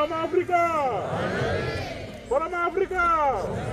Forum Africa! Forum Africa!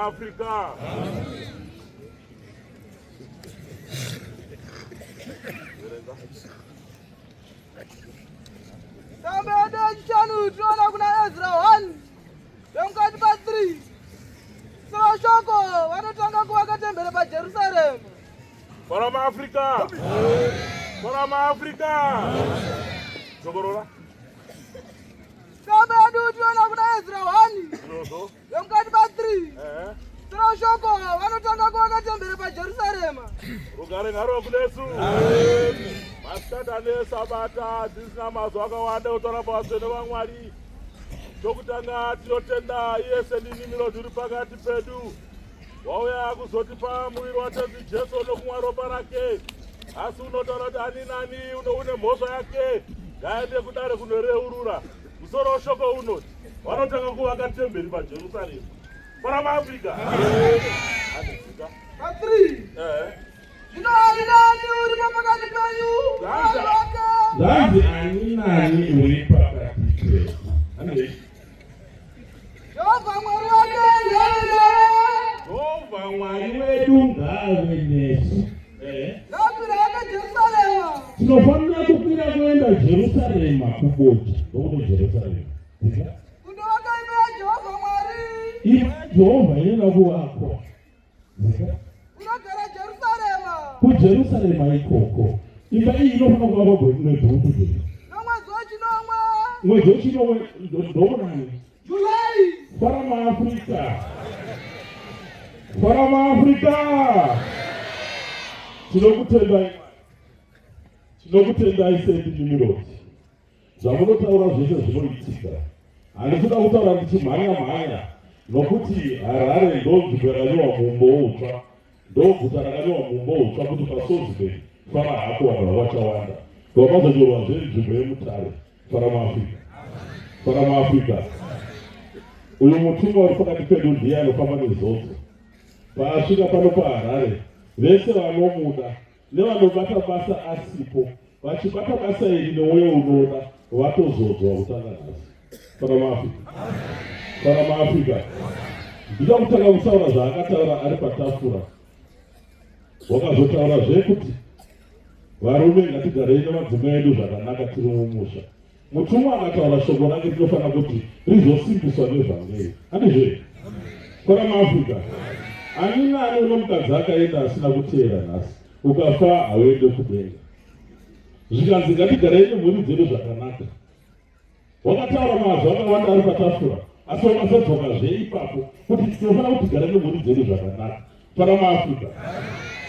Africa. Sampai chanu tunaona kuna Ezra 1 Demkati pa 3 Sura shoko wanatanga kuwakatembele pa Jerusalem. Forum Africa. Forum Africa. Sogorola. vemukati pa3 Eh. shoko vanotanga kuvaka tembere pajerusarema. Rugare ngaro kunesu. Masikata nesabata dzisina mazuva akawanda kutoramba vaswene vaMwari. Chokutanga tinotenda iye seninimiro zviri pakati pedu. Wauya kuzotipa muviri watenzi Jesu nokumwa ropa rake. Asi unotaura kuti ani nani une mhosva yake ngaende kudare kunoreurura. Musoro weshoko unoti vanotanga kuvaka temberi paJerusarema. Para maAfrica. Pa3 zvino ani nani uri pakati penyu? Zanzi ani nani uri pakati penyu? Jehovha Mwari wake ndiye. Jehovha Mwari wedu ngave nesu. Ngakwira yake Jerusalema. Tinofanira kukwira kuenda Jerusalema kubocha. Ndokuti Jerusalema. Kundovaka imba yaJehovha Mwari. Imba yaJehovha inoda kuvakwa. Kunogara Jerusalema. KuJerusalema ikoko. Imba iyi inofanira kuvakwa mwedzi wekudini. Nomwedzi wechinomwe. Mwedzi wechinomwe ndomunani? Julai. Para maAfrica. Para maAfrica. Tinokutendai sendinimiroti. Zvamunotaura zvese zvinoitika. Handikuda kutaura ndichimhanya nokuti Harare ndoguta rakanyorwa muumbo utsva. Ndoguta rakanyorwa muumbo utsva kuti paSozibeni fara hako vanhu vachawanda. Vamazonyorwa zvenzvimbo yeMutare. Para maAfrica. Para maAfrica. Uyu mutumwa uri pakati pedu ndiye anofamba nezodzo. Paasvika pano paHarare, vese vanomuda nevanobata basa asipo, vachibata basa iri nemwoyo unoda, vatozodzwa kutanga nhasi. Para maAfrica. Para maAfrica. Ndinoda kutanga kutaura zvaakataura ari patafura. Wakazotaura kuti varume ngatigarei nemadzimai edu zvakanaka tiri mumusha. Mutumwa akataura shoko rake rinofanira kuti rizosimbiswa nevhangeri. Handizve? Para maAfrica. Ani nani unomukadzi akaenda asina kuteera nhasi, ukafa hauende kudenga. Zvikanzi ngatigarei nemhuri dzedu zvakanaka. Wakataura mazwi akawanda ari patafura, asi wakazodzoka ipapo kuti tinofanira kuti tigare nemhuri dzedu zvakanaka. Para maAfrica.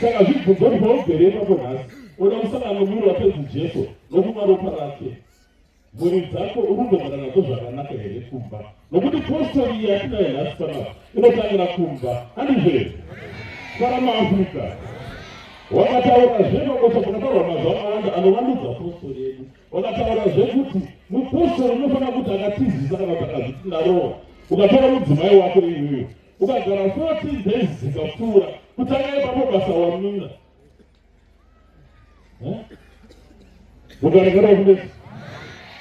Saka zvibvunzo kuti paugere ipapo nhasi, unoda kusangana nomuviri watenzi Jesu nokumwa ropa rake. Mhuri dzako urikugara nadzo zvakanaka here kumba? Nokuti postori iyi yatinayo nhasi panapa inotangira kumba. Handizve? Para maAfrica. Wakataurazve makosa pakataurwa mazuva akawanda anovandudza postori yedu. Wakataurazve kuti mupostori unofanira kuti akatizisa kana kuti akazviti ndarohwa. Ukatora mudzimai wako iyoyo ukagara 14 days dzikapfuura kutanga ipapo basa wamira. Mukarekera kunesi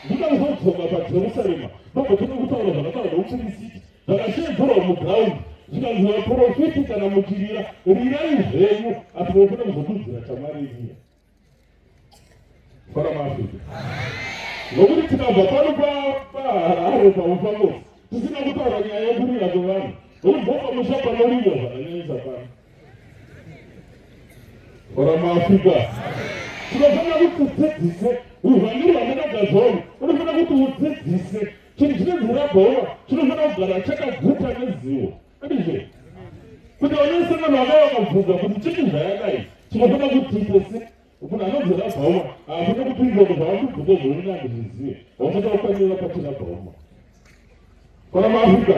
ndikazodzoka paJerusarema ndogotoda kutaura zvakataura nomuprofiti zvakashedzerwa mugraundi zvikanzi vaprofiti kana muchirira rirai zvenyu asi munofana kuzodudzira chamwari iriya. Para maAfrica. Nokuti tikabva pano paHarare paMufamosi tisina kutaura nyaya yekurira kwevanhu nokuti pamusha panorirwa zvakanyanyisa pano. Para maAfrica. Tinofanira kuti tidzidzise uvhangeri hwakanagadzwawo, unofanira kuti udzidzise chinhu chinonzi rabhova chinofanira kugara chakaguta nezivo. Handizve? Kuti vanosangana vaka vakabvunza kuti chini zvayadai chinofanira kuti tiitese. Munhu anonzi rabhoma haafana kupindira kuti zvavakubvunza zvounyange zvizive, vausata kufanira pati rabhoma. Para maAfrica.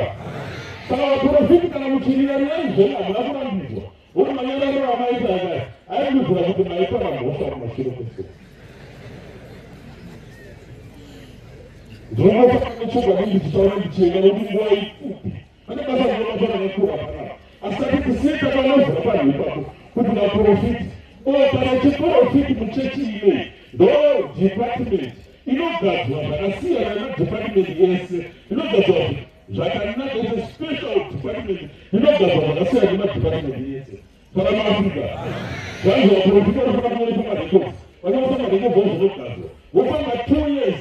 Saka vaprofiti kana muchirira rirai zvenyu hamuna kurambidzwa. Uri manyararo amaita akati aindudzira kuti maipa mambosva kumashure kwese. Ndinofa nechokwadi ndichitaura ndichienda nokuti nguva ipfupi. Pane basa rinobata rakakura panapa. Asi tati tisiita panovhura panhu ipapo kuti vaprofiti kana chiprofiti muchechi iyoyi ndo department inogadzwa zvakasiyana nemadepartment ese. Inogadzwa zvakanaka ise special department inogadzwa zvakasiyana nemadepartment ese. Para maAfrica. Vanhu vaprofita vanofana kuonesa marecords. Vanoisa marecords zvinogadzwa. Wofamba 2 years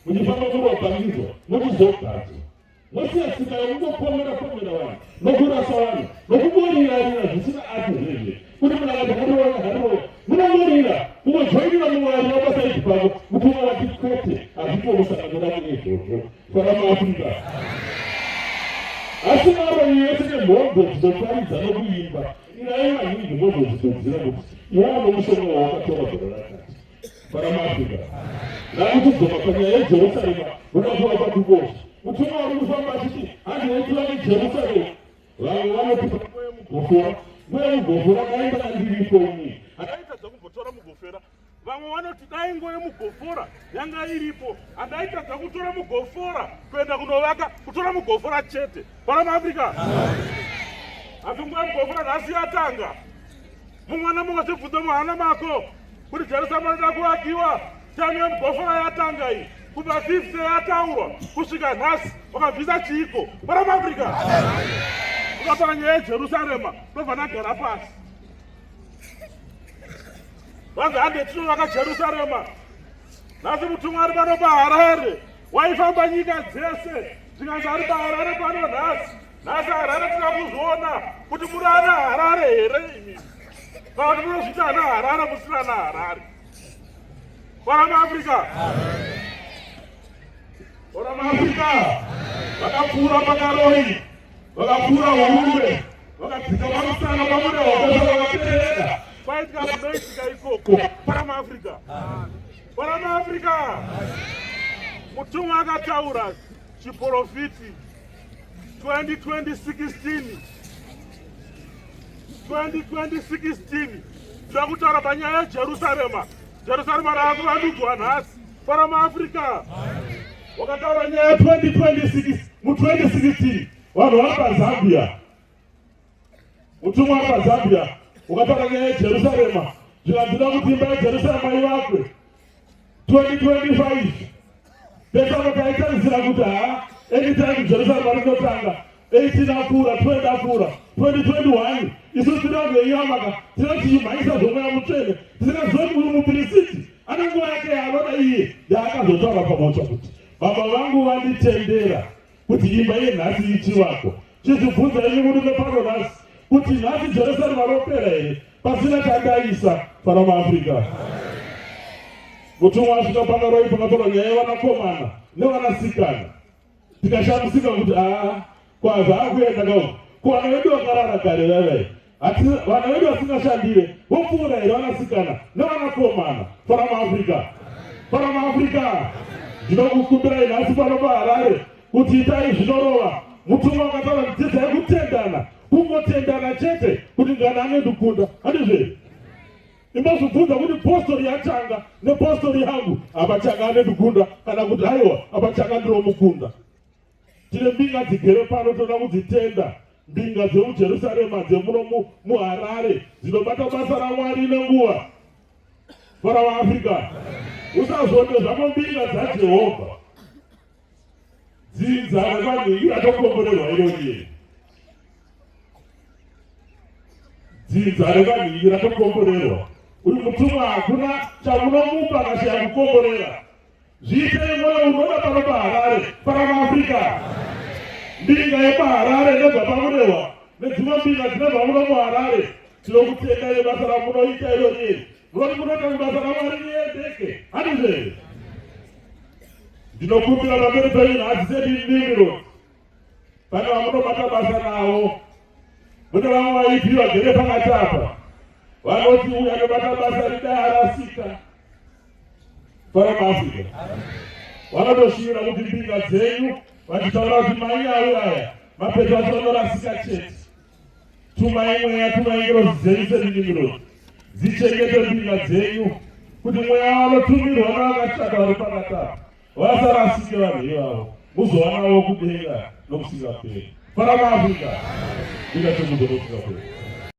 muchifamba kurwabhangidzwa muchizogadzwa. Mosiya tsika yokungopomera vanhu nokurasa vanhu nokumorira zvisina ati zvezve. Kuti munhu akati hariroya munomorira kungojoinira muwari wapasaidi pavo mutumwa wati kwete hazvipomusanganoda kune izvozvo. Para maAfrica. asi naro yese nemhombe dzinoparidza nokuimba inaye maningi mhombe dzinodzira kuti iwava nomushonga wawakatora gore rakati paramafrika nakutidzoka panyaya yejerusarema unakuva pakukosha mutumwa uri kufamba achiti handinoitiva nejerusarema vamwe vanopita mweya mugofora mweya mugofora dainga andiripo ini adaita dzakumbotora mugofera vamwe vanoti dai ngo yemugofora yanga iripo adaita dzakutora mugofora kuenda kunovaka kutora mugofora chete paramafrika asi nguva mugofora nhasi yatanga mumwana mumwe zvibvunzo muhana mako kuti jerusarema rida kuvakiwa tami yemugofora yatanga iyi kubva 50 yataurwa kusvika nhasi wakabvisa chiiko paramafrika ukatora nyaya yejerusarema ndobva nagara pasi vanzi hande tinovaka jerusarema nhasi mutumwa ari pano paharare waifamba nyika dzese zvikanzi ari paharare pano nhasi harare tida kuzviona kuti muri ana harare here imi kana kuti munozviti ana harare musina ana harare paramafrika vakapfuura pakaroi vakapfuura hurume vakadzika pamusana pamune hwakasa vakapereka kwaitika kunoitika ikoko paramafrika mutumwa akataura chiprofiti 2016 zvakutaura panyaya yejerusarema raakuvandudzwa nhasi paramafrika wakataura nyaya 2026 mu2016 vanhu vari pazambia mutumwa ari pazambia ukataura nyaya yejerusarema zvikanzira kuti imba yejerusarema ivakwe 2025 pesaka taitarisira kuti anytime jerusarema rinotanga 18 akura 20 akura 2021 isu tinazveiyamaka tinochimhaisa zvomweya mutsvene tisingazoti uri mupirisiti ane nguva yake yaanoda iye yaakazotaura pamauta kuti baba vangu vanditendera kuti imba yenhasi ichivakwa chizvibvunza ini murume pano nhasi kuti nhasi jerusarema ropera here pasina chandaisa paramafrika mutumwa asvika pakaroi pakatora nyaya yevanakomana nevanasikana tikashamisika kuti kwazvaakuenda kauku kuvana vedu vakarara kare vavai vana vedu vasingashandire vopfuura here vanasikana nevanakomana paramafrika ndinokukumbirai nhasi pano paharare kuti itai zvinorova mutumwa wakataura kuti dzidzai kutendana kungotendana chete kuti ngana anendikunda handizve imbozvibvunza kuti postori yatanga nepostori yangu apachanga anendikunda kana kuti aiwa apachanga ndiromukunda tine mbinga dzigere pano toda kudzitenda mbinga dzemujerusarema dzemuno muharare dzinobata basa ramwari nenguva paramafrika usazonde zvako mbinga dzajehovha dzinzara kwaningi ratokomborerwa ironiye dzinzare kwaningi ratokomborerwa uyu mutumwa hakuna chamunomupa kashaya kukomborera zviitei mwoyo unoda pano paharare paramafrika mbinga yepaharare nebva pamurehwa nedzimwe mbinga dzinobva muno muharare tinokutenda nebasa ramunoita irorieri munoti munoita kuti basa ramwari riendeke handizve ndinokumbira pamberi penyu nhasi sedindimiro pane vamunobata basa navo mune vamwe vaipi vagere pakati apa vanoti uyu anobata basa ridai arasika paramafrika vanotoshiira kuti mbinga dzenyu vachitaura kuti manyawi aya mapeto acho anorasika chete tumai mweya tumai ngirozi dzenyu sedindimiro dzichengete mbinga dzenyu kuti mweya vanotumirwa navakashanda vari pakati apa vasarasike vanhu ivavo muzowanavo kudenga nokusingaperi paramafrika ndingachomudzo nokusingaperi